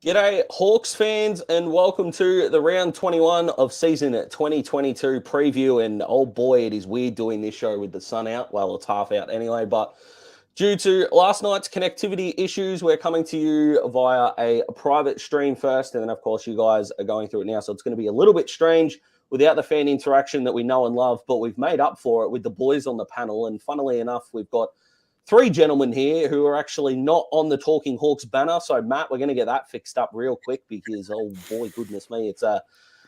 G'day, Hawks fans, and welcome to the round 21 of season 2022 preview. And oh boy, it is weird doing this show with the sun out. Well, it's half out anyway, but due to last night's connectivity issues, we're coming to you via a private stream first, and then, of course, you guys are going through it now. So it's going to be a little bit strange without the fan interaction that we know and love, but we've made up for it with the boys on the panel. And funnily enough, we've got three gentlemen here who are actually not on the Talking Hawks banner. So, Matt, we're going to get that fixed up real quick because, oh boy, goodness me,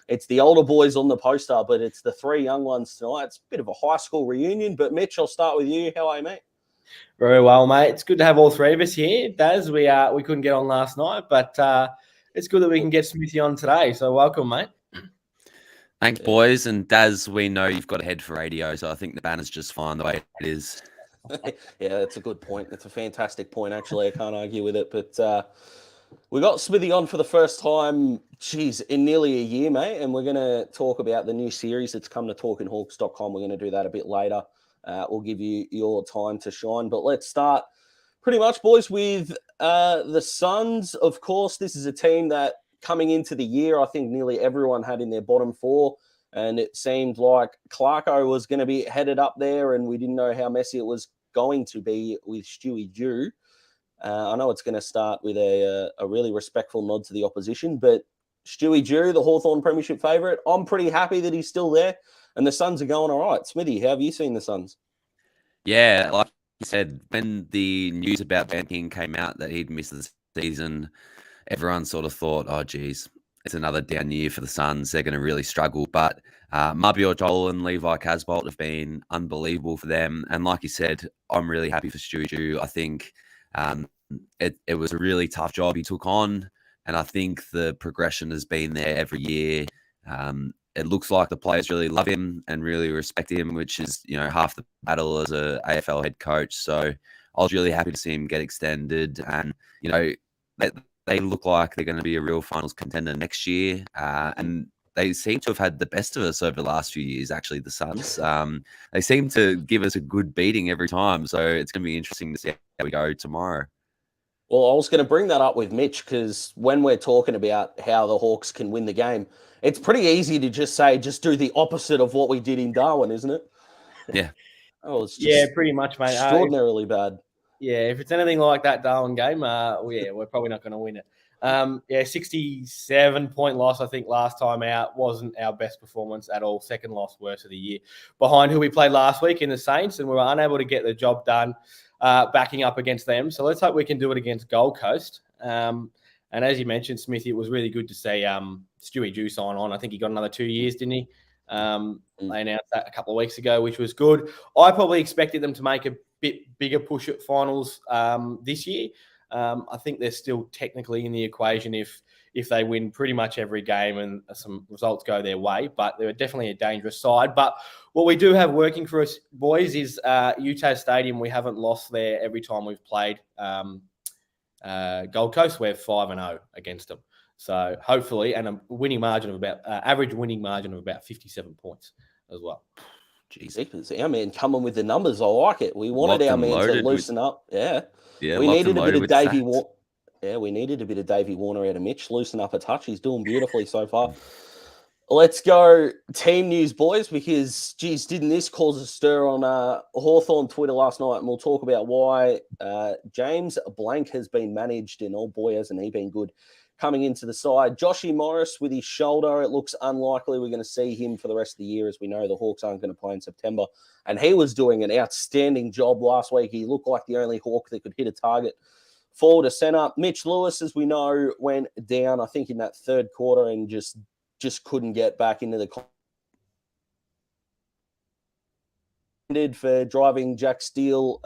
it's the older boys on the poster, but it's the three young ones tonight. It's a bit of a high school reunion. But Mitch, I'll start with you. How are you, mate? Very well, mate. It's good to have all three of us here. Daz, we couldn't get on last night, but it's good that we can get Smithy on today. So welcome, mate. Thanks, boys. And Daz, we know you've got a head for radio, so I think the banner's just fine the way it is. Yeah, that's a good point. It's a fantastic point, actually. I can't argue with it. But we got Smithy on for the first time, in nearly a year, mate. And we're going to talk about the new series that's come to talkinghawks.com. We're going to do that a bit later. We'll give you your time to shine. But let's start pretty much, boys, with the Suns. Of course, this is a team that coming into the year, I think nearly everyone had in their bottom four. And it seemed like Clarko was going to be headed up there, and we didn't know how messy it was going to be with Stewie Dew. I know it's going to start with a really respectful nod to the opposition, but Stewie Dew, the Hawthorn Premiership favourite, I'm pretty happy that he's still there, and the Suns are going all right. Smithy, how have you seen the Suns? Yeah, like you said, when the news about Ben King came out that he'd missed the season, everyone sort of thought, oh, geez, it's another down year for the Suns. They're going to really struggle. But Mabior Joel and Levi Casbolt have been unbelievable for them. And like you said, I'm really happy for Stewie Dew. I think it was a really tough job he took on. And I think the progression has been there every year. It looks like the players really love him and really respect him, which is, half the battle as a AFL head coach. So I was really happy to see him get extended. And, they look like they're going to be a real finals contender next year. And they seem to have had the best of us over the last few years, actually, the Suns. They seem to give us a good beating every time. So it's going to be interesting to see how we go tomorrow. Well, I was going to bring that up with Mitch because when we're talking about how the Hawks can win the game, it's pretty easy to just do the opposite of what we did in Darwin, isn't it? Yeah. Oh, it's just pretty much, mate. Extraordinarily bad. Yeah, if it's anything like that Darwin game, we're probably not going to win it. 67-point loss, I think, last time out wasn't our best performance at all. Second loss, worst of the year. Behind who we played last week in the Saints, and we were unable to get the job done backing up against them. So let's hope we can do it against Gold Coast. And as you mentioned, Smithy, it was really good to see Stewie Dew sign on. I think he got another 2 years, didn't he? They announced that a couple of weeks ago, which was good. I probably expected them to make a bit bigger push at finals this year. I think they're still technically in the equation if they win pretty much every game and some results go their way, but they're definitely a dangerous side. But what we do have working for us, boys, is Utah Stadium. We haven't lost there every time we've played Gold Coast. We're 5-0 against them. So hopefully, and a winning margin of about average winning margin of about 57 points as well. Jeez, our man coming with the numbers. I like it. We wanted our man to loosen up. Yeah, we needed a bit of Davey. We needed a bit of Davey Warner out of Mitch. Loosen up a touch. He's doing beautifully so far. Let's go team news, boys, because, geez, didn't this cause a stir on Hawthorn Twitter last night? And we'll talk about why James Blank has been managed, and oh boy, hasn't he been good coming into the side. Joshy Morris with his shoulder. It looks unlikely we're going to see him for the rest of the year. As we know, the Hawks aren't going to play in September. And he was doing an outstanding job last week. He looked like the only Hawk that could hit a target forward to centre. Mitch Lewis, as we know, went down, I think, in that third quarter and just couldn't get back into the for driving Jack Steele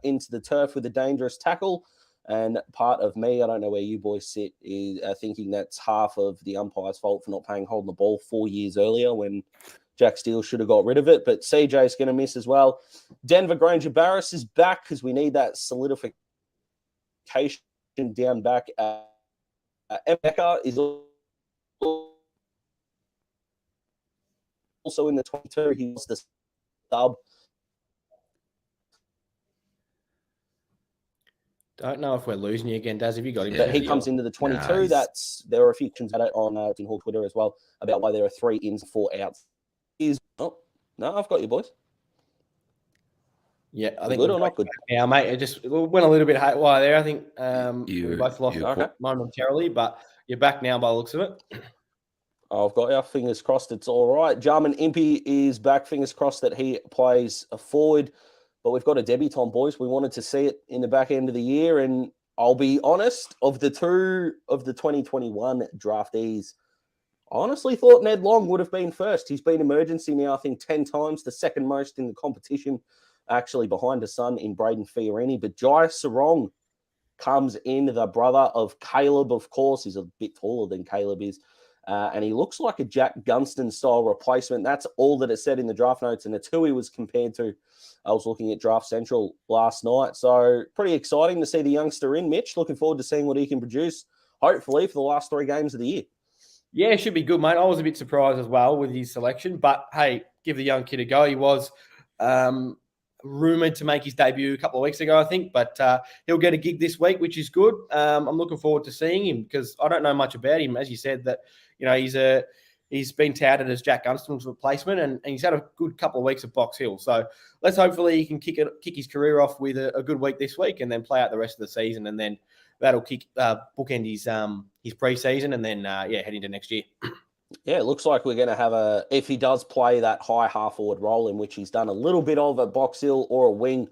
into the turf with a dangerous tackle. And part of me, I don't know where you boys sit, is thinking that's half of the umpire's fault for not holding the ball 4 years earlier when Jack Steele should have got rid of it. But CJ's going to miss as well. Denver Granger Barris is back because we need that solidification down back. Emeka is also in the 22. He was the sub. Don't know if we're losing you again, Daz. Have you got him? Yeah. But he comes into the 22. Nah, There are a few questions about it on Tin Hall Twitter as well about why there are 3 ins, 4 outs. No, I've got you, boys. Yeah, I We think good we've or got not good? Yeah, mate. It just went a little bit haywire there. I think we both lost Okay. momentarily, but you're back now by the looks of it. I've got our fingers crossed it's all right. Jarman Impey is back. Fingers crossed that he plays a forward. But we've got a debutant, boys. We wanted to see it in the back end of the year. And I'll be honest, of the 2 of the 2021 draftees, I honestly thought Ned Long would have been first. He's been emergency now, I think, 10 times, the second most in the competition, actually behind his son in Braden Fiorini. But Jai Sarong comes in, the brother of Caleb, of course. He's a bit taller than Caleb is. And he looks like a Jack Gunston-style replacement. That's all that it said in the draft notes, and it's who he was compared to. I was looking at Draft Central last night. So pretty exciting to see the youngster in, Mitch. Looking forward to seeing what he can produce, hopefully, for the last 3 games of the year. Yeah, it should be good, mate. I was a bit surprised as well with his selection, but hey, give the young kid a go. He was rumoured to make his debut a couple of weeks ago, I think, but he'll get a gig this week, which is good. I'm looking forward to seeing him because I don't know much about him. As you said, that he's been touted as Jack Gunston's replacement, and he's had a good couple of weeks at Box Hill. So let's hopefully he can kick his career off with a good week this week, and then play out the rest of the season, and then that'll bookend his preseason, and then head into next year. Yeah, it looks like we're going to have if he does play that high half forward role, in which he's done a little bit of at Box Hill or a wing,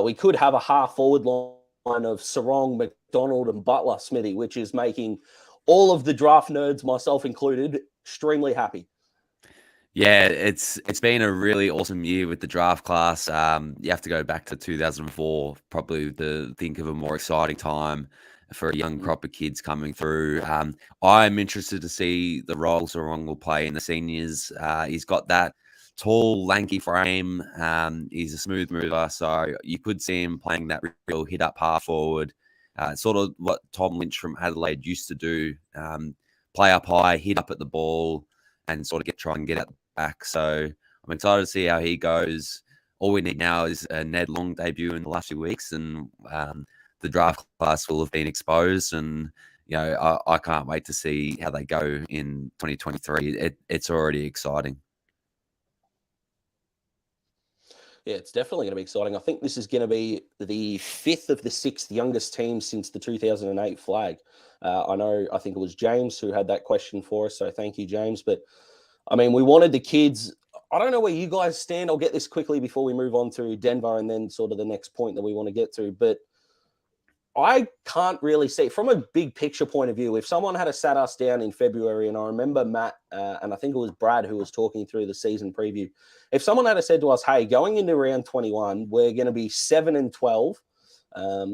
we could have a half forward line of Sarong, McDonald, and Butler, Smithy, which is making all of the draft nerds, myself included, extremely happy. Yeah, it's been a really awesome year with the draft class. You have to go back to 2004, probably to think of a more exciting time for a young crop of kids coming through. I'm interested to see the role Sarong will play in the seniors. He's got that tall, lanky frame. He's a smooth mover, so you could see him playing that real hit-up half forward, sort of what Tom Lynch from Adelaide used to do, play up high, hit up at the ball, and sort of try and get at the back. So I'm excited to see how he goes. All we need now is a Ned Long debut in the last few weeks, and the draft class will have been exposed, and I can't wait to see how they go in 2023. It's already exciting. Yeah, it's definitely going to be exciting. I think this is going to be the 5th of the 6th youngest team since the 2008 flag. I think it was James who had that question for us, so thank you, James. But, I mean, we wanted the kids. I don't know where you guys stand. I'll get this quickly before we move on to Denver and then sort of the next point that we want to get to. But I can't really see, from a big picture point of view, if someone had sat us down in February, and I remember Matt, and I think it was Brad who was talking through the season preview, if someone had said to us, hey, going into round 21, we're going to be 7-12,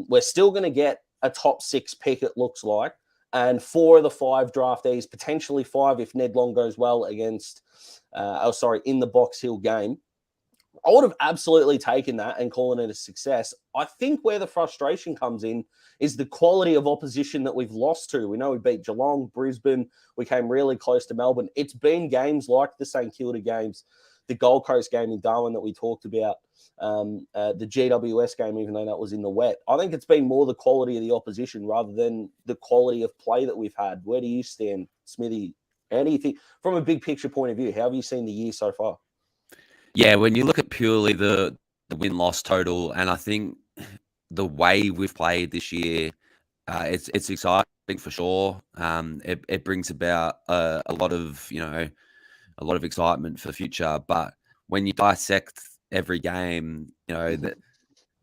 we're still going to get a top 6 pick, it looks like, and 4 of the 5 draftees, potentially 5 if Ned Long goes well against, in the Box Hill game, I would have absolutely taken that and calling it a success. I think where the frustration comes in is the quality of opposition that we've lost to. We know we beat Geelong, Brisbane. We came really close to Melbourne. It's been games like the St Kilda games, the Gold Coast game in Darwin that we talked about, the GWS game, even though that was in the wet. I think it's been more the quality of the opposition rather than the quality of play that we've had. Where do you stand, Smithy? Anything from a big picture point of view? How have you seen the year so far? Yeah, when you look at purely the win-loss total, and I think the way we've played this year, it's exciting for sure. It brings about a lot of excitement for the future. But when you dissect every game, that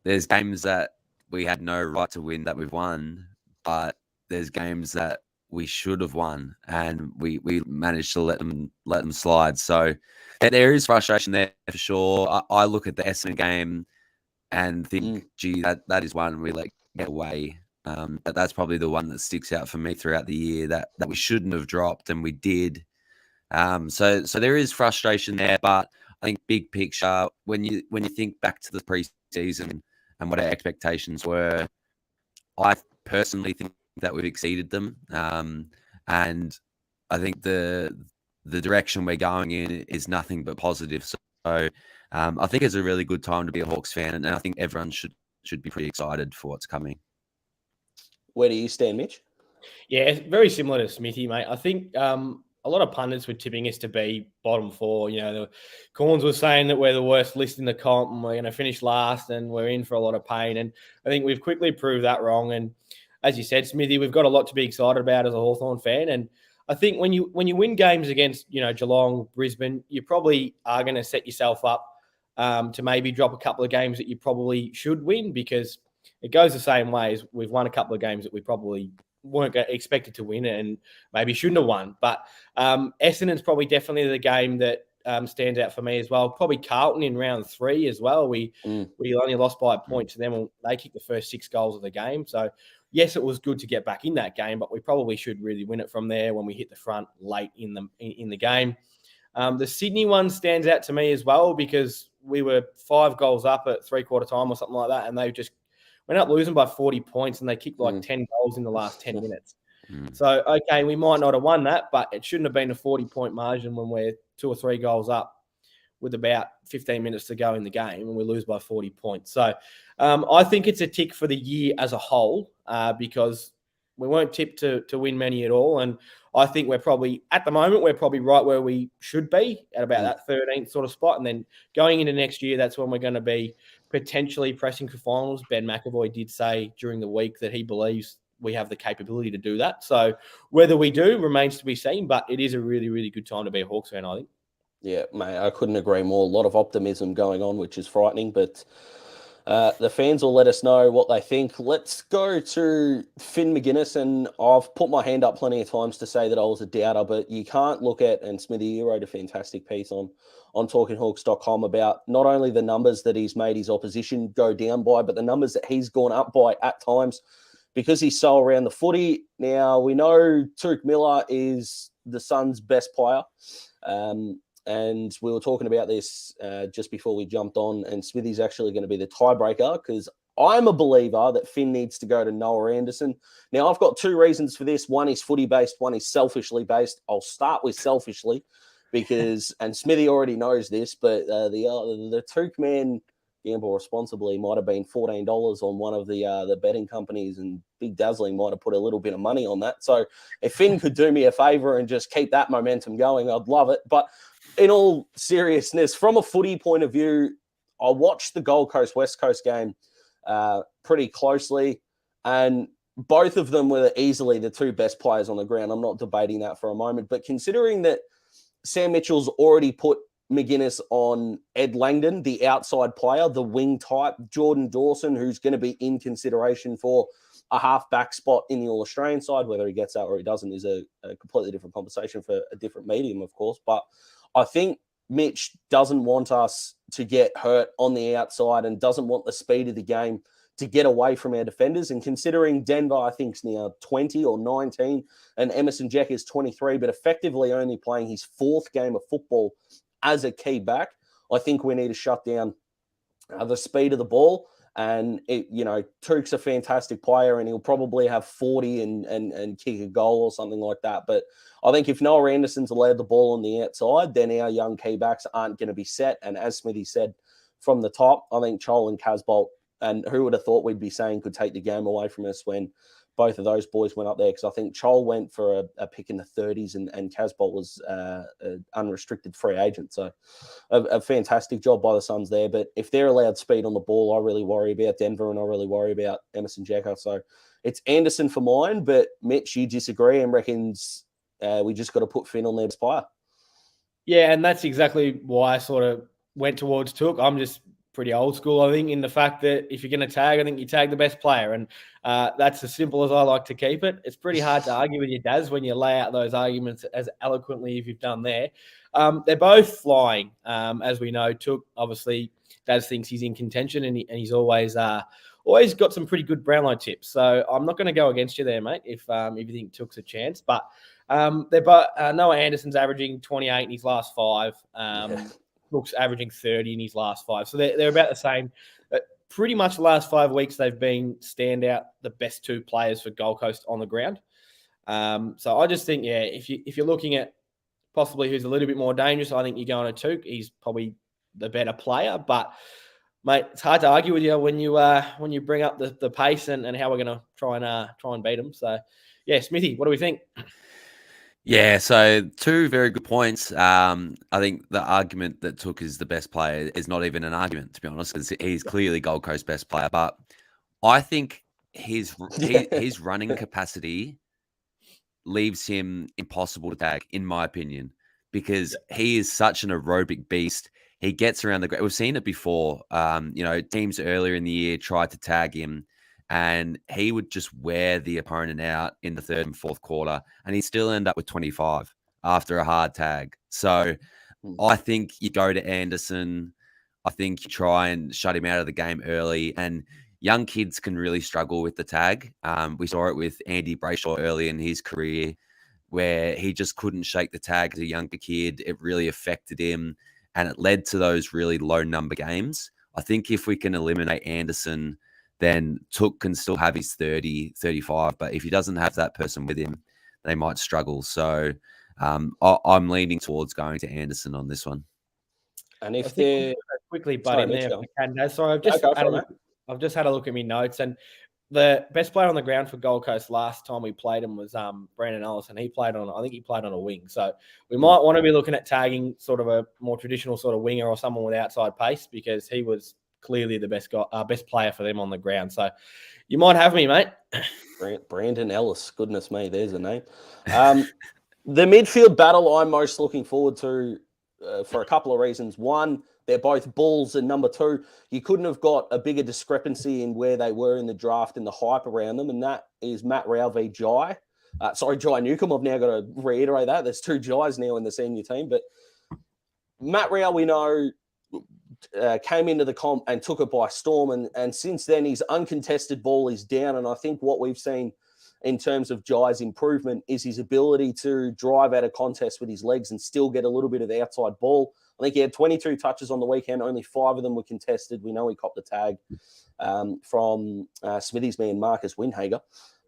there's games that we had no right to win that we've won, but there's games that we should have won, and we managed to let them slide. So there is frustration there for sure. I look at the Essendon game and think, gee, that is one we let get away. But that's probably the one that sticks out for me throughout the year that we shouldn't have dropped, and we did. So there is frustration there, but I think big picture, when you think back to the preseason and what our expectations were, I personally think that we've exceeded them. And I think the direction we're going in is nothing but positive. So I think it's a really good time to be a Hawks fan, and I think everyone should be pretty excited for what's coming. Where do you stand, Mitch? Yeah, it's very similar to Smithy, mate. I think a lot of pundits were tipping us to be bottom four. You know, the Corns were saying that we're the worst list in the comp and we're going to finish last and we're in for a lot of pain. And I think we've quickly proved that wrong. And as you said, Smithy, we've got a lot to be excited about as a Hawthorn fan. And I think when you win games against, Geelong, Brisbane, you probably are going to set yourself up to maybe drop a couple of games that you probably should win, because it goes the same way as we've won a couple of games that we probably weren't expected to win and maybe shouldn't have won. But Essendon's probably definitely the game that stands out for me as well. Probably Carlton in round 3 as well. We only lost by a point to them, and they kicked the first 6 goals of the game. So, yes, it was good to get back in that game, but we probably should really win it from there when we hit the front late in the game. The Sydney one stands out to me as well, because we were 5 goals up at three-quarter time or something like that, and they just went up losing by 40 points, and they kicked like 10 goals in the last 10 minutes. So, okay, we might not have won that, but it shouldn't have been a 40-point margin when we're 2 or 3 goals up with about 15 minutes to go in the game, and we lose by 40 points. So I think it's a tick for the year as a whole, because we weren't tipped to win many at all. And I think we're probably right where we should be, at about that 13th sort of spot. And then going into next year, that's when we're going to be potentially pressing for finals. Ben McAvoy did say during the week that he believes we have the capability to do that. So whether we do remains to be seen, but it is a really, really good time to be a Hawks fan, I think. Yeah, mate, I couldn't agree more. A lot of optimism going on, which is frightening, but the fans will let us know what they think. Let's go to Finn McGuinness, and I've put my hand up plenty of times to say that I was a doubter, but you can't look at, and Smithy, you wrote a fantastic piece on talkinghawks.com about not only the numbers that he's made his opposition go down by, but the numbers that he's gone up by at times, because he's so around the footy. Now, we know Tuke Miller is the Suns' best player. And we were talking about this just before we jumped on, and Smithy's actually going to be the tiebreaker, because I'm a believer that Finn needs to go to Noah Anderson. Now, I've got 2 reasons for this. One is footy-based, one is selfishly based. I'll start with selfishly, because, and Smithy already knows this, but the Tuke man gamble responsibly might have been $14 on one of the betting companies, and Big Dazzling might have put a little bit of money on that. So if Finn could do me a favor and just keep that momentum going, I'd love it. But in all seriousness, from a footy point of view, I watched the Gold Coast West Coast game pretty closely, and both of them were easily the 2 best players on the ground. I'm not debating that for a moment, but considering that Sam Mitchell's already put McGuinness on Ed Langdon, the outside player, the wing type, Jordan Dawson, who's going to be in consideration for a half-back spot in the All-Australian side. Whether he gets that or he doesn't is a completely different conversation for a different medium, of course. But I think Mitch doesn't want us to get hurt on the outside and doesn't want the speed of the game to get away from our defenders. And considering Denver, I think, is now 20 or 19, and Emerson Jack is 23, but effectively only playing his 4th game of football as a key back, I think we need to shut down the speed of the ball. And, Tuke's a fantastic player, and he'll probably have 40 and kick a goal or something like that. But I think if Noah Anderson's allowed the ball on the outside, then our young key backs aren't going to be set. And as Smithy said, from the top, I think Chol and Casbolt, and who would have thought we'd be saying could take the game away from us when both of those boys went up there, because I think Chol went for a pick in the 30s and Casbolt was an unrestricted free agent. So a fantastic job by the Suns there. But if they're allowed speed on the ball, I really worry about Denver, and I really worry about Emerson Jacker. So it's Anderson for mine, but Mitch, you disagree and reckons we just got to put Finn on their best player. Yeah, and that's exactly why I sort of went towards Took. I'm just pretty old school, I think, in the fact that if you're going to tag, I think you tag the best player. And that's as simple as I like to keep it. It's pretty hard to argue with your Daz when you lay out those arguments as eloquently as you've done there. They're both flying, as we know. Took, obviously, Daz thinks he's in contention, and he's always got some pretty good Brownlow tips. So I'm not going to go against you there, mate, if you think Took's a chance. But they're both, Noah Anderson's averaging 28 in his last 5. Took's averaging 30 in his last 5. So they're about the same. But pretty much the last 5 weeks, they've been standout the best 2 players for Gold Coast on the ground. So I just think, if you're looking at possibly who's a little bit more dangerous, I think you're going to Took. He's probably the better player. But Mate, it's hard to argue with you when you bring up the pace and how we're going to try and beat them. So, yeah, Smithy, what do we think? Yeah, so two very good points. I think the argument that Took is the best player is not even an argument, to be honest, because he's clearly Gold Coast best player. But I think his running capacity leaves him impossible to tag, in my opinion, because he is such an aerobic beast. He gets around the ground. We've seen it before. Teams earlier in the year tried to tag him, and he would just wear the opponent out in the third and fourth quarter, and he'd still end up with 25 after a hard tag. So I think you go to Anderson. I think you try and shut him out of the game early, and young kids can really struggle with the tag. We saw it with Andy Brayshaw early in his career, where he just couldn't shake the tag as a younger kid. It really affected him, and it led to those really low number games. I think if we can eliminate Anderson, then Took can still have his 30, 35. But if he doesn't have that person with him, they might struggle. So I'm leaning towards going to Anderson on this one. And if they're quickly butt in there, sorry, I've just had a look at my notes, and the best player on the ground for Gold Coast last time we played him was Brandon Ellison. I think he played on a wing. So we might want to be looking at tagging sort of a more traditional sort of winger or someone with outside pace, because he was clearly the best player for them on the ground. So you might have me, mate. Brandon Ellis, goodness me, there's a name. The midfield battle I'm most looking forward to for a couple of reasons. One, they're both bulls, and number two, you couldn't have got a bigger discrepancy in where they were in the draft and the hype around them, and that is Matt Rowell v. Jai. Jai Newcomb. I've now got to reiterate that. There's two Jais now in the senior team, but Matt Rowell, we know, came into the comp and took it by storm, and since then his uncontested ball is down, and I think what we've seen in terms of Jai's improvement is his ability to drive out a contest with his legs and still get a little bit of outside ball. I think he had 22 touches on the weekend. Only 5 of them were contested. We know he copped the tag from Smithy's man, Marcus Windhager,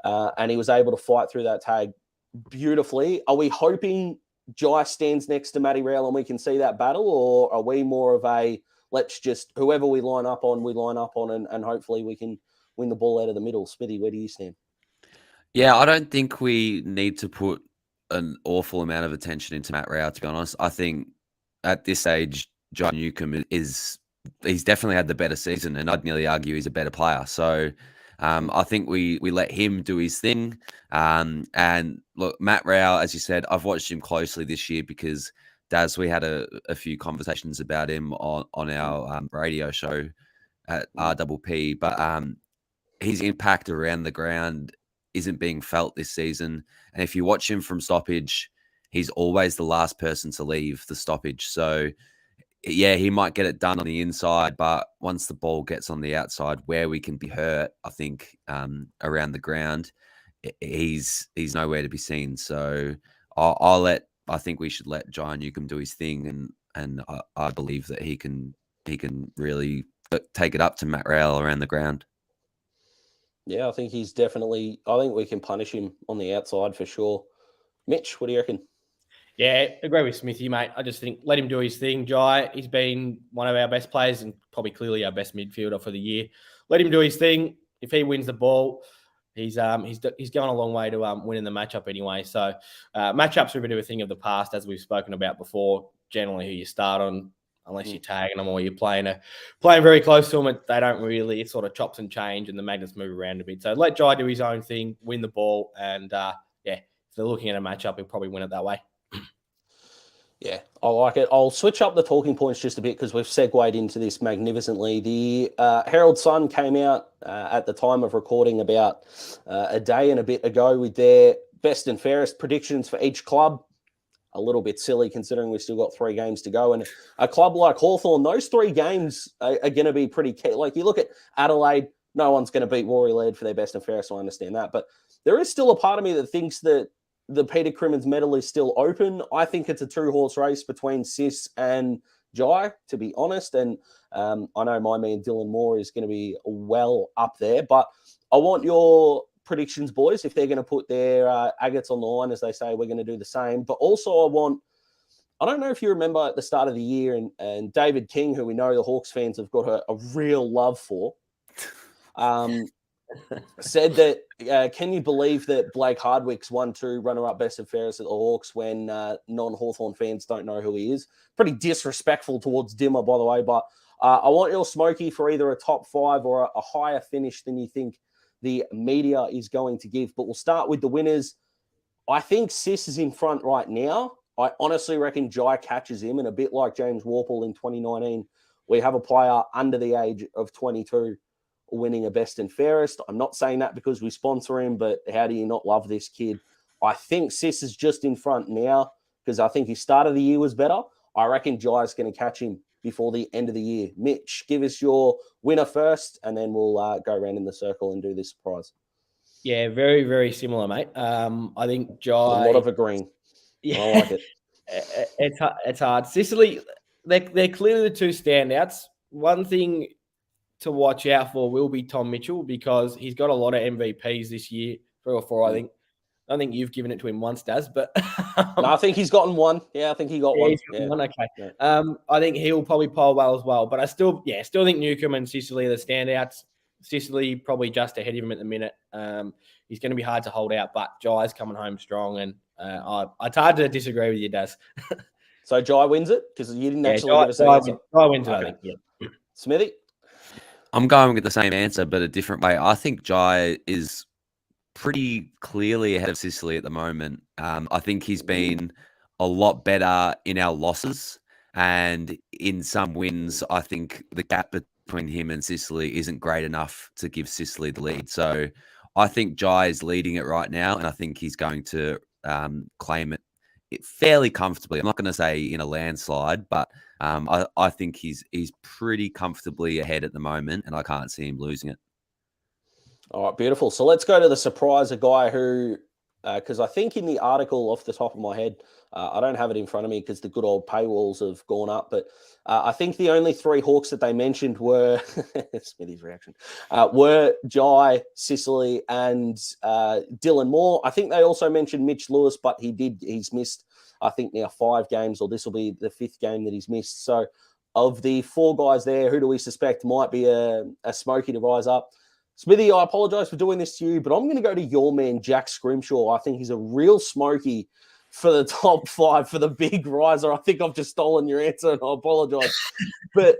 and he was able to fight through that tag beautifully. Are we hoping Jai stands next to Matty Rowell and we can see that battle, or are we more of a let's just, whoever we line up on and hopefully we can win the ball out of the middle? Smithy, where do you stand? Yeah, I don't think we need to put an awful amount of attention into Matt Rowell, to be honest. I think at this stage, John Newcomb he's definitely had the better season, and I'd nearly argue he's a better player. So I think we let him do his thing. And look, Matt Rowell, as you said, I've watched him closely this year because, Daz, we had a few conversations about him on our radio show at RPP, but his impact around the ground isn't being felt this season. And if you watch him from stoppage, he's always the last person to leave the stoppage. So, yeah, he might get it done on the inside, but once the ball gets on the outside where we can be hurt, I think around the ground, he's nowhere to be seen. So I think we should let Jai Newcomb do his thing, and I believe that he can really take it up to Matt Rowell around the ground. Yeah, I think I think we can punish him on the outside for sure. Mitch, what do you reckon? Yeah, agree with Smithy, mate. I just think let him do his thing. Jai, he's been one of our best players and probably clearly our best midfielder for the year. Let him do his thing. If he wins the ball, he's going a long way to winning the matchup anyway. So matchups are a bit of a thing of the past, as we've spoken about before. Generally, who you start on, unless you're tagging them or you're playing very close to them, they don't really. It sort of chops and change, and the magnets move around a bit. So let Jai do his own thing, win the ball, and if they're looking at a matchup, he'll probably win it that way. Yeah, I like it. I'll switch up the talking points just a bit because we've segued into this magnificently. The Herald Sun came out at the time of recording about a day and a bit ago with their best and fairest predictions for each club. A little bit silly considering we've still got 3 games to go. And a club like Hawthorn, those 3 games are going to be pretty key. Like you look at Adelaide, no one's going to beat Rory Laird for their best and fairest. I understand that. But there is still a part of me that thinks that the Peter Crimmins medal is still open. I think it's a 2-horse race between Sis and Jai, to be honest. And I know my man Dylan Moore is going to be well up there. But I want your predictions, boys. If they're going to put their agates on the line, as they say, we're going to do the same. But also I want I don't know if you remember at the start of the year, and David King, who we know the Hawks fans have got a real love for, said that, can you believe that Blake Hardwick's won 2 runner-up best and fairest at the Hawks when non-Hawthorn fans don't know who he is? Pretty disrespectful towards Dimmer, by the way, but I want your Smokey for either a top 5 or a higher finish than you think the media is going to give. But we'll start with the winners. I think Sis is in front right now. I honestly reckon Jai catches him, and a bit like James Warple in 2019, we have a player under the age of 22 winning a best and fairest. I'm not saying that because we sponsor him, but how do you not love this kid? I think Sis is just in front now because I think his start of the year was better. I reckon Jai's going to catch him before the end of the year. Mitch, give us your winner first, and then we'll go around in the circle and do this surprise. Yeah, very, very similar, mate. I think Jai... A lot of agreeing. Yeah. I like it. It's hard. Sicily, they're clearly the 2 standouts. One thing to watch out for will be Tom Mitchell because he's got a lot of MVPs this year, 3 or 4, I think. I don't think you've given it to him once, Daz, but no, I think he's gotten one. Yeah, I think he got one. He's got one. Okay. Yeah. I think he'll probably poll well as well, but I still think Newcomb and Sicily are the standouts. Sicily probably just ahead of him at the minute. He's going to be hard to hold out, but Jai's coming home strong, and it's hard to disagree with you, Daz. So Jai wins it because you didn't actually give us an answer. Jai wins it, okay. I think. Yeah. Smithy. I'm going with the same answer, but a different way. I think Jai is pretty clearly ahead of Sicily at the moment. I think he's been a lot better in our losses, and in some wins, I think the gap between him and Sicily isn't great enough to give Sicily the lead. So I think Jai is leading it right now, and I think he's going to claim it fairly comfortably. I'm not going to say in a landslide, but I think he's pretty comfortably ahead at the moment, and I can't see him losing it. All right, beautiful. So let's go to the surprise, a guy who, because I think in the article off the top of my head, I don't have it in front of me because the good old paywalls have gone up, but I think the only 3 Hawks that they mentioned were, Smithy's reaction, were Jai, Sicily, and Dylan Moore. I think they also mentioned Mitch Lewis, but he's missed, I think, now 5 games, or this will be the 5th game that he's missed. So of the 4 guys there, who do we suspect might be a Smoky to rise up? Smithy, I apologise for doing this to you, but I'm going to go to your man, Jack Scrimshaw. I think he's a real Smoky for the top 5, for the big riser. I think I've just stolen your answer, and I apologise. But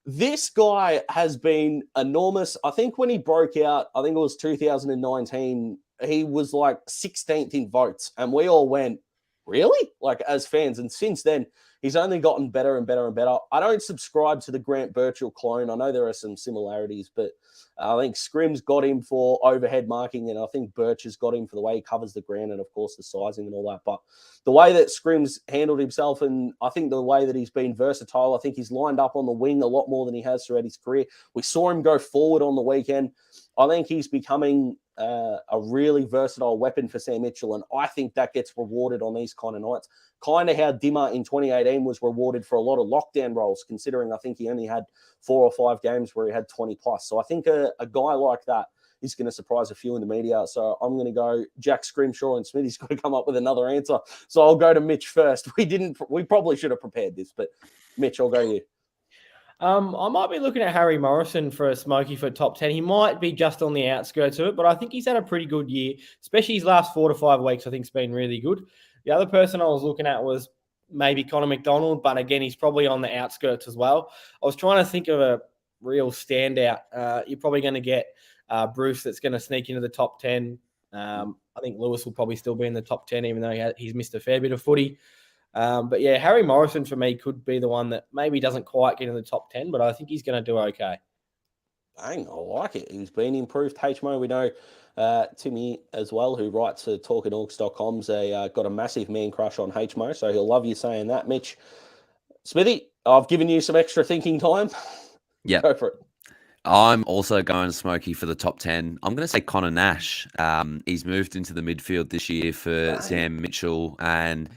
this guy has been enormous. I think when he broke out, I think it was 2019, he was like 16th in votes, and we all went, really? Like, as fans. And since then, he's only gotten better and better and better. I don't subscribe to the Grant Birchall clone. I know there are some similarities, but I think Scrim's got him for overhead marking, and I think Birch has got him for the way he covers the ground and, of course, the sizing and all that. But the way that Scrim's handled himself, and I think the way that he's been versatile, I think he's lined up on the wing a lot more than he has throughout his career. We saw him go forward on the weekend. I think he's becoming a really versatile weapon for Sam Mitchell, and I think that gets rewarded on these kind of nights. Kind of how Dimmer in 2018 was rewarded for a lot of lockdown roles, considering I think he only had 4 or 5 games where he had 20 plus. So I think a guy like that is going to surprise a few in the media. So I'm going to go Jack Scrimshaw, and Smithy's got to come up with another answer. So I'll go to Mitch first. We probably should have prepared this, but Mitch, I'll go to you. I might be looking at Harry Morrison for a Smoky for top 10. He might be just on the outskirts of it, but I think he's had a pretty good year, especially his last 4 to 5 weeks. I think it's been really good. The other person I was looking at was maybe Connor McDonald, but again, he's probably on the outskirts as well. I was trying to think of a real standout. You're probably going to get Bruce that's going to sneak into the top 10. I think Lewis will probably still be in the top 10, even though he's missed a fair bit of footy. But yeah, Harry Morrison for me could be the one that maybe doesn't quite get in the top 10, but I think he's going to do okay. Dang, I like it. He's been improved. HMO, we know Timmy as well, who writes for talkinghawks.com, got a massive man crush on HMO, so he'll love you saying that. Mitch, Smithy, I've given you some extra thinking time. Yeah, go for it. I'm also going Smoky for the top 10. I'm going to say Connor Nash. He's moved into the midfield this year for Sam Mitchell, and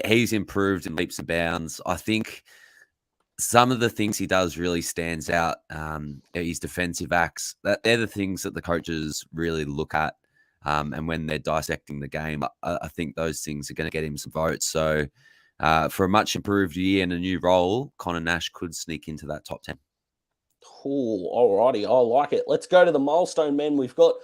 he's improved in leaps and bounds. I think some of the things he does really stands out. His defensive acts, they're the things that the coaches really look at. And when they're dissecting the game, I think those things are going to get him some votes. So For a much improved year and a new role, Connor Nash could sneak into that top 10. Cool. Alrighty, I like it. Let's go to the milestone men. We've got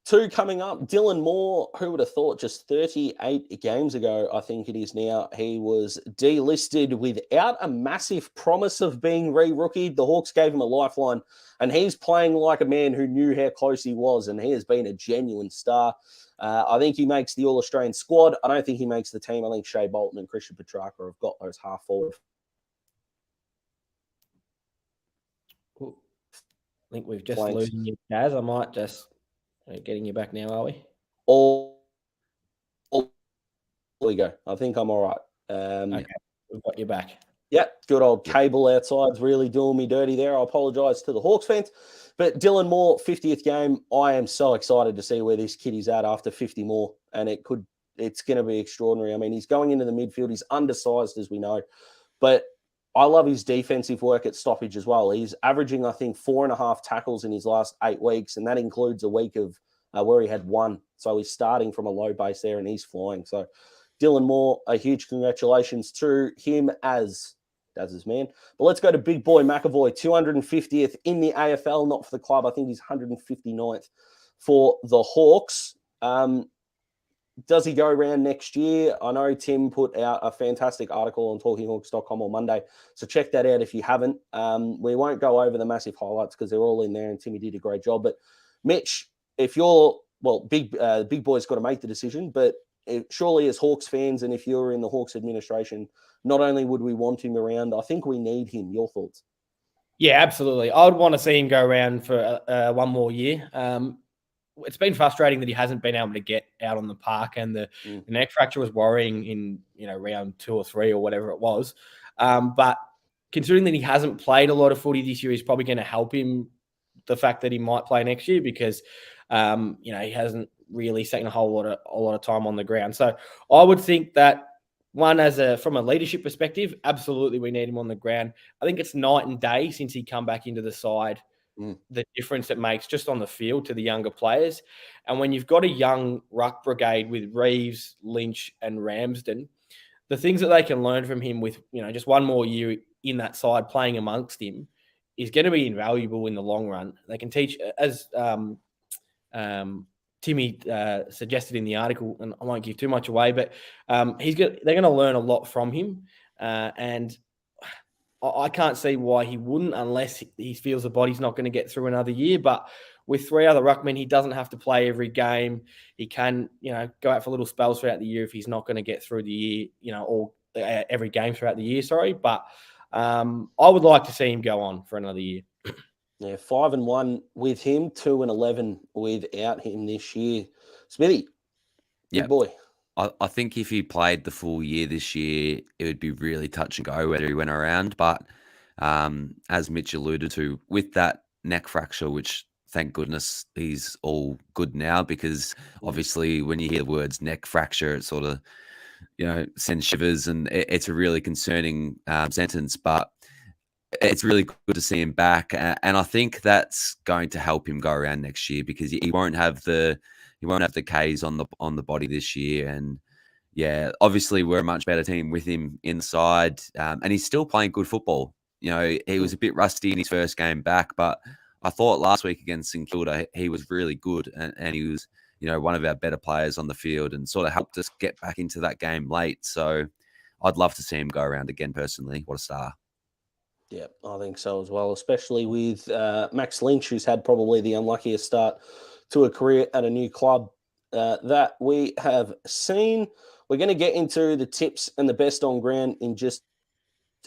two coming up. Dylan Moore, who would have thought just 38 games ago, I think it is now, he was delisted without a massive promise of being re-rookied. The Hawks gave him a lifeline, and he's playing like a man who knew how close he was, and he has been a genuine star. I think he makes the All-Australian squad. I don't think he makes the team. I think Shea Bolton and Christian Petrarca have got those half-forward. I think we've just losing you, Gaz. I might just getting you back now, are we? All we go. I think I'm all right. Okay, we've got you back. Yeah, good old cable outside's really doing me dirty there. I apologise to the Hawks fans. But Dylan Moore, 50th game. I am so excited to see where this kid is at after 50 more. And it's going to be extraordinary. I mean, he's going into the midfield. He's undersized, as we know. But I love his defensive work at stoppage as well. He's averaging, I think, 4.5 tackles in his last 8 weeks, and that includes a week of where he had 1. So he's starting from a low base there, and he's flying. So Dylan Moore, a huge congratulations to him as his man. But let's go to big boy McAvoy, 250th in the AFL, not for the club. I think he's 159th for the Hawks. Does he go around next year? I know Tim put out a fantastic article on talkinghawks.com on Monday, so check that out if you haven't. We won't go over the massive highlights because they're all in there, and Timmy did a great job. But Mitch, if you're, big boy's got to make the decision, but surely as Hawks fans, and if you're in the Hawks administration, not only would we want him around, I think we need him. Your thoughts? Yeah, absolutely. I would want to see him go around for one more year. It's been frustrating that he hasn't been able to get out on the park, and the neck fracture was worrying in round 2 or 3 or whatever it was. But considering that he hasn't played a lot of footy this year, is probably going to help him. The fact that he might play next year because he hasn't really taken a whole lot of time on the ground. So I would think that from a leadership perspective, absolutely we need him on the ground. I think it's night and day since he come back into the side. The difference it makes just on the field to the younger players. And when you've got a young ruck brigade with Reeves, Lynch and Ramsden, the things that they can learn from him with, just one more year in that side playing amongst him is going to be invaluable in the long run. They can teach, as Timmy suggested in the article, and I won't give too much away, but they're going to learn a lot from him. And I can't see why he wouldn't unless he feels the body's not going to get through another year. But with 3 other ruckmen, he doesn't have to play every game. He can, go out for little spells throughout the year if he's not going to get through the year, or every game throughout the year, sorry. But I would like to see him go on for another year. Yeah, 5-1 with him, 2-11 without him this year. Smithy, big boy. I think if he played the full year this year, it would be really touch and go whether he went around. But as Mitch alluded to, with that neck fracture, which thank goodness he's all good now, because obviously when you hear the words neck fracture, it sort of, sends shivers, and it's a really concerning sentence. But it's really good to see him back, and I think that's going to help him go around next year because he won't have the Ks on the body this year. And yeah, obviously we're a much better team with him inside, and he's still playing good football. He was a bit rusty in his first game back, but I thought last week against St Kilda he was really good, and he was one of our better players on the field, and sort of helped us get back into that game late. So I'd love to see him go around again personally. What a star. Yeah, I think so as well, especially with Max Lynch, who's had probably the unluckiest start to a career at a new club that we have seen. We're going to get into the tips and the best on ground in just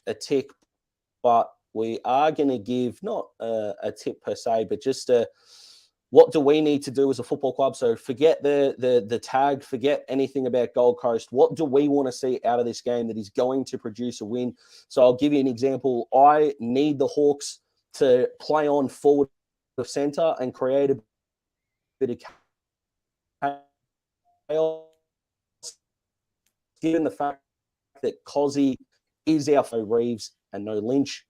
a tick, but we are going to give not a tip per se, but just what do we need to do as a football club? So forget the tag, forget anything about Gold Coast. What do we want to see out of this game that is going to produce a win? So I'll give you an example. I need the Hawks to play on forward of centre and create a bit of chaos, given the fact that Cozzy is our Reeves and no Lynch.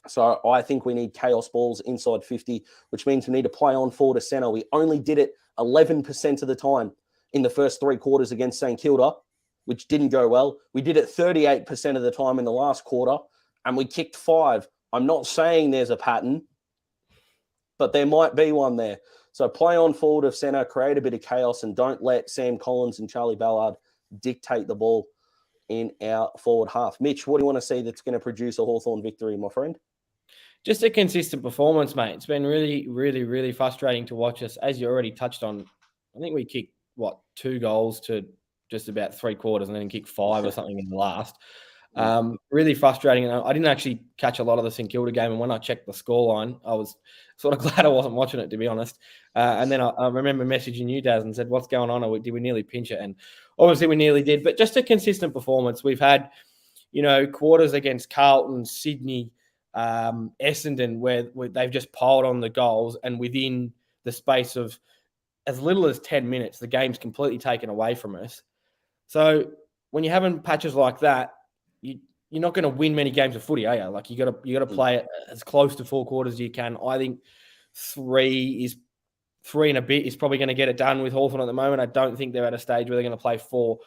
So I think we need chaos balls inside 50, which means we need to play on forward to centre. We only did it 11% of the time in the first 3 quarters against St Kilda. which didn't go well. We did it 38% of the time in the last quarter, and we kicked 5. I'm not saying there's a pattern, but there might be one there. So play on forward of centre, create a bit of chaos, and don't let Sam Collins and Charlie Ballard dictate the ball in our forward half. Mitch, what do you want to see that's going to produce a Hawthorn victory, my friend? Just a consistent performance, mate. It's been really, really, really frustrating to watch us. As you already touched on, I think we kicked, 2 goals to just about 3 quarters and then kicked 5 or something in the last. Really frustrating. And I didn't actually catch a lot of the St Kilda game. And when I checked the scoreline, I was sort of glad I wasn't watching it, to be honest. And then I remember messaging you, Daz, and said, what's going on? Did we nearly pinch it? And obviously we nearly did. But just a consistent performance. We've had, quarters against Carlton, Sydney, Essendon, where they've just piled on the goals. And within the space of as little as 10 minutes, the game's completely taken away from us. So when you're having patches like that, you're not going to win many games of footy, are you? Like you got to play it as close to 4 quarters as you can. I think 3 and a bit is probably going to get it done with Hawthorn at the moment. I don't think they're at a stage where they're going to play 4,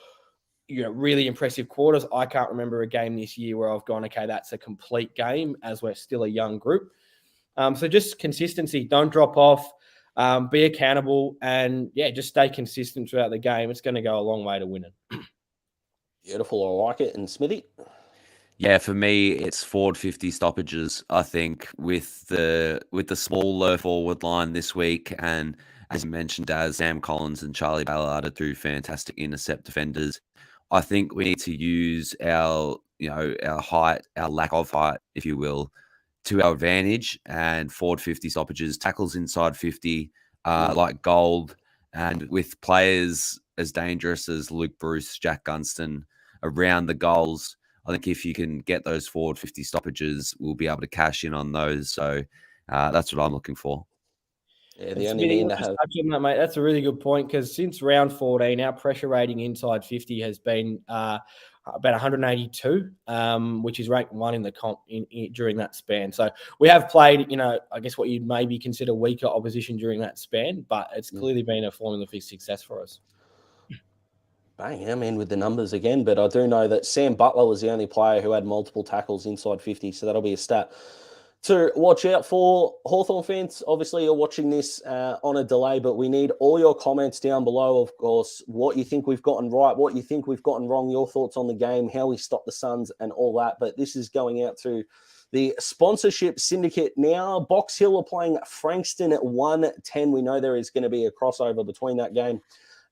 really impressive quarters. I can't remember a game this year where I've gone, okay, that's a complete game, as we're still a young group. So just consistency, don't drop off, be accountable, and just stay consistent throughout the game. It's going to go a long way to winning. Beautiful, I like it. And Smithy? Yeah, for me, it's forward 50 stoppages. I think with the smaller forward line this week, and as you mentioned, as Sam Collins and Charlie Ballard are 2 fantastic intercept defenders, I think we need to use our height, our lack of height, if you will, to our advantage, and forward 50 stoppages, tackles inside 50, like gold, and with players as dangerous as Luke Bruce, Jack Gunston around the goals, I think if you can get those forward 50 stoppages, we'll be able to cash in on those. So that's what I'm looking for. Yeah, the only need to have. That, mate. That's a really good point, because since round 14, our pressure rating inside 50 has been about 182, which is ranked 1 in the comp during that span. So we have played, I guess what you'd maybe consider weaker opposition during that span, but it's clearly been a formula for success for us. Bang, I mean, with the numbers again, but I do know that Sam Butler was the only player who had multiple tackles inside 50, so that'll be a stat to watch out for. Hawthorn fans, obviously you're watching this on a delay, but we need all your comments down below, of course, what you think we've gotten right, what you think we've gotten wrong, your thoughts on the game, how we stop the Suns and all that. But this is going out to the sponsorship syndicate now. Box Hill are playing Frankston at 1:10. We know there is going to be a crossover between that game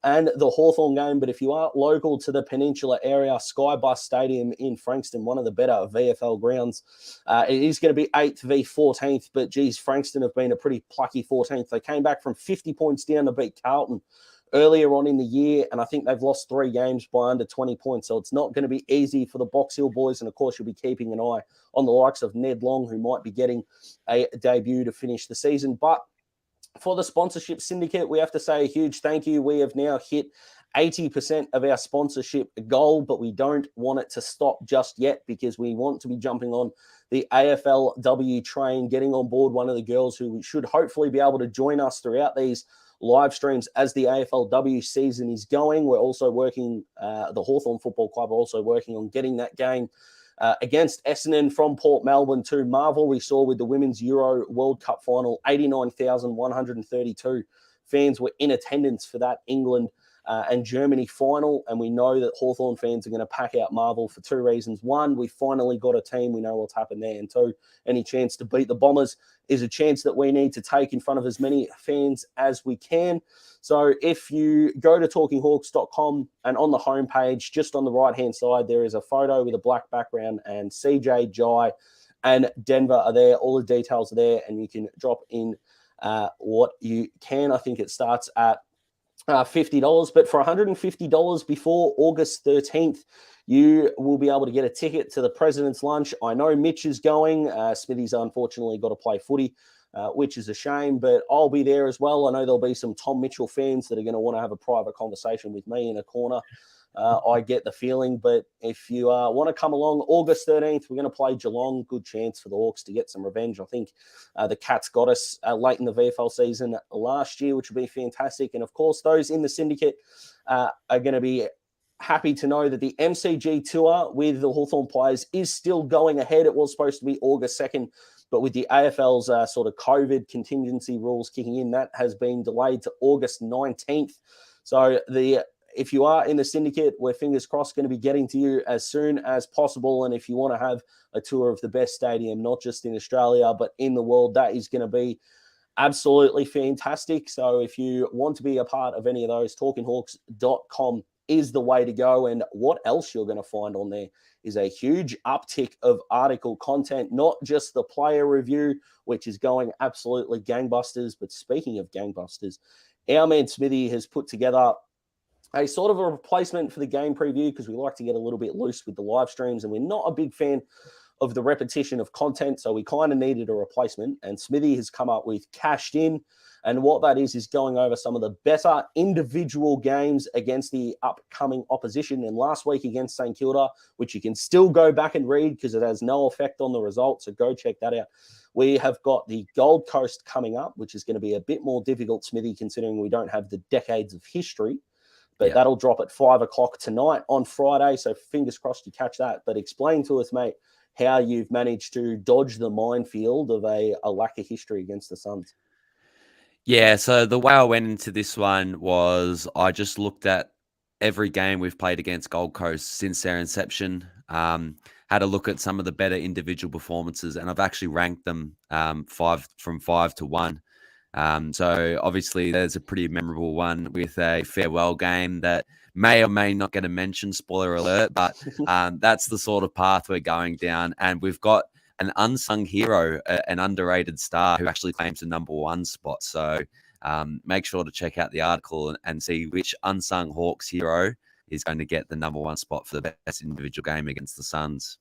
and the Hawthorn game. But if you are local to the Peninsula area, Skybus Stadium in Frankston, one of the better VFL grounds, it is going to be 8th v 14th. But geez, Frankston have been a pretty plucky 14th. They came back from 50 points down to beat Carlton earlier on in the year, and I think they've lost 3 games by under 20 points. So it's not going to be easy for the Box Hill boys. And of course, you'll be keeping an eye on the likes of Ned Long, who might be getting a debut to finish the season. But for the sponsorship syndicate, we have to say a huge thank you. We have now hit 80% of our sponsorship goal, but we don't want it to stop just yet, because we want to be jumping on the AFLW train, getting on board one of the girls who should hopefully be able to join us throughout these live streams as the AFLW season is going. We're also working, the Hawthorn Football Club are also working on getting that game against Essendon from Port Melbourne to Marvel. We saw with the Women's Euro World Cup final, 89,132 fans were in attendance for that England and Germany final. And we know that Hawthorn fans are going to pack out Marvel for 2 reasons. 1, we finally got a team. We know what's happened there. And 2, any chance to beat the Bombers is a chance that we need to take in front of as many fans as we can. So if you go to talkinghawks.com, and on the homepage, just on the right-hand side, there is a photo with a black background, and CJ, Jai, and Denver are there. All the details are there, and you can drop in what you can. I think it starts at $50, but for $150 before August 13th, you will be able to get a ticket to the President's Lunch. I know Mitch is going. Smithy's unfortunately got to play footy, which is a shame, but I'll be there as well. I know there'll be some Tom Mitchell fans that are going to want to have a private conversation with me in a corner. I get the feeling, but if you want to come along, August 13th, we're going to play Geelong. Good chance for the Hawks to get some revenge. I think the Cats got us late in the VFL season last year, which will be fantastic. And of course, those in the syndicate are going to be happy to know that the MCG tour with the Hawthorn players is still going ahead. It was supposed to be August 2nd, but with the AFL's sort of COVID contingency rules kicking in, that has been delayed to August 19th. So if you are in the syndicate, we're fingers crossed going to be getting to you as soon as possible. And if you want to have a tour of the best stadium, not just in Australia, but in the world, that is going to be absolutely fantastic. So if you want to be a part of any of those, talkinghawks.com is the way to go. And what else you're going to find on there is a huge uptick of article content, not just the player review, which is going absolutely gangbusters. But speaking of gangbusters, our man Smithy has put together a sort of a replacement for the game preview, because we like to get a little bit loose with the live streams, and we're not a big fan of the repetition of content, so we kind of needed a replacement. And Smithy has come up with Cashed In, and what that is going over some of the better individual games against the upcoming opposition. And last week against St Kilda, which you can still go back and read because it has no effect on the result, so go check that out. We have got the Gold Coast coming up, which is going to be a bit more difficult, Smithy, considering we don't have the decades of history. But that'll drop at 5 o'clock tonight on Friday. So fingers crossed you catch that. But explain to us, mate, how you've managed to dodge the minefield of a lack of history against the Suns. Yeah, so the way I went into this one was I just looked at every game we've played against Gold Coast since their inception, had a look at some of the better individual performances, and I've actually ranked them 5 to 1. So obviously there's a pretty memorable one with a farewell game that may or may not get a mention, spoiler alert, but that's the sort of path we're going down. And we've got an unsung hero, an underrated star who actually claims the #1 spot. So make sure to check out the article and see which unsung Hawks hero is going to get the #1 spot for the best individual game against the Suns.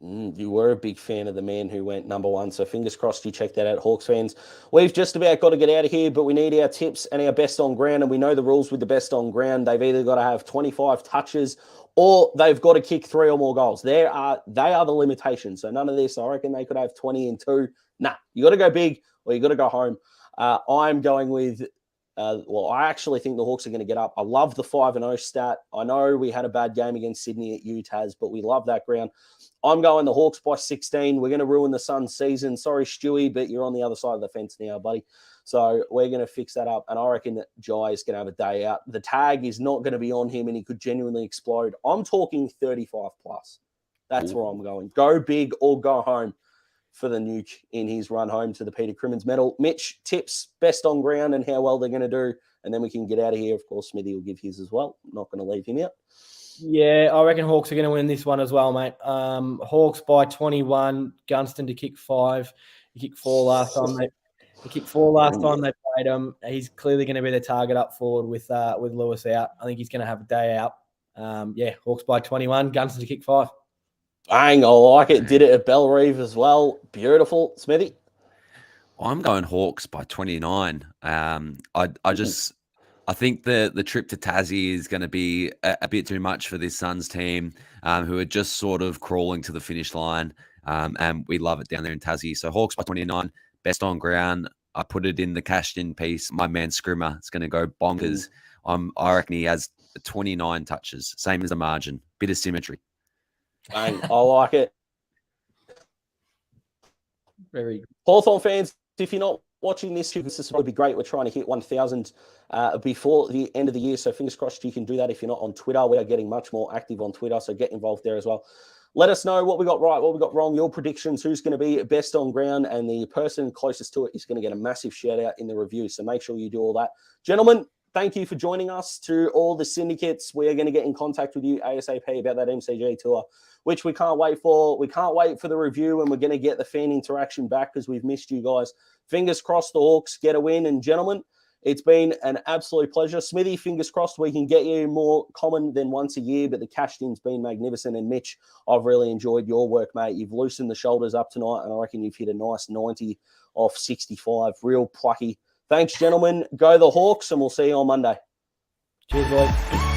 You were a big fan of the man who went #1, so fingers crossed you check that out, Hawks fans. We've just about got to get out of here, but we need our tips and our best on ground, and we know the rules with the best on ground. They've either got to have 25 touches or they've got to kick 3 or more goals. They are the limitations, so none of this. I reckon they could have 20 and 2. Nah, you got to go big or you got to go home. I'm going with... I actually think the Hawks are going to get up. I love the 5-0 stat. I know we had a bad game against Sydney at UTAS, but we love that ground. I'm going the Hawks by 16. We're going to ruin the Suns' season. Sorry, Stewie, but you're on the other side of the fence now, buddy. So we're going to fix that up. And I reckon that Jai is going to have a day out. The tag is not going to be on him, and he could genuinely explode. I'm talking 35 plus. That's where I'm going. Go big or go home for the nuke in his run home to the Peter Crimmins medal. Mitch, tips, best on ground and how well they're going to do, and then we can get out of here. Of course, Smithy will give his as well. I'm not going to leave him out. Yeah, I reckon Hawks are going to win this one as well, mate. Hawks by 21, Gunston to kick 5. He kicked 4 last time. He kicked 4 last time they played him. He's clearly going to be the target up forward with Lewis out. I think he's going to have a day out. Hawks by 21, Gunston to kick 5. Bang, I like it. Did it at Bellerive as well. Beautiful. Smithy? I'm going Hawks by 29. I think the trip to Tassie is going to be a bit too much for this Suns team, who are just sort of crawling to the finish line, and we love it down there in Tassie. So Hawks by 29, best on ground. I put it in the cashed-in piece. My man Scrimmer is going to go bonkers. I reckon he has 29 touches, same as the margin. Bit of symmetry. Bang, I like it. Very Hawthorn fans, if you're not watching this would be great. We're trying to hit 1,000 before the end of the year, so fingers crossed you can do that. If you're not on Twitter, we are getting much more active on Twitter, so get involved there as well. Let us know what we got right, what we got wrong, your predictions, who's going to be best on ground, and the person closest to it is going to get a massive shout out in the review, so make sure you do all that. Gentlemen, thank you for joining us. To all the syndicates, we are going to get in contact with you ASAP about that MCG tour, which we can't wait for. We can't wait for the review, and we're going to get the fan interaction back because we've missed you guys. Fingers crossed the Hawks get a win. And gentlemen, it's been an absolute pleasure. Smithy, fingers crossed we can get you more common than once a year, but the cashed-in's been magnificent. And Mitch, I've really enjoyed your work, mate. You've loosened the shoulders up tonight, and I reckon you've hit a nice 90 off 65. Real plucky. Thanks, gentlemen. Go the Hawks, and we'll see you on Monday. Cheers, boys.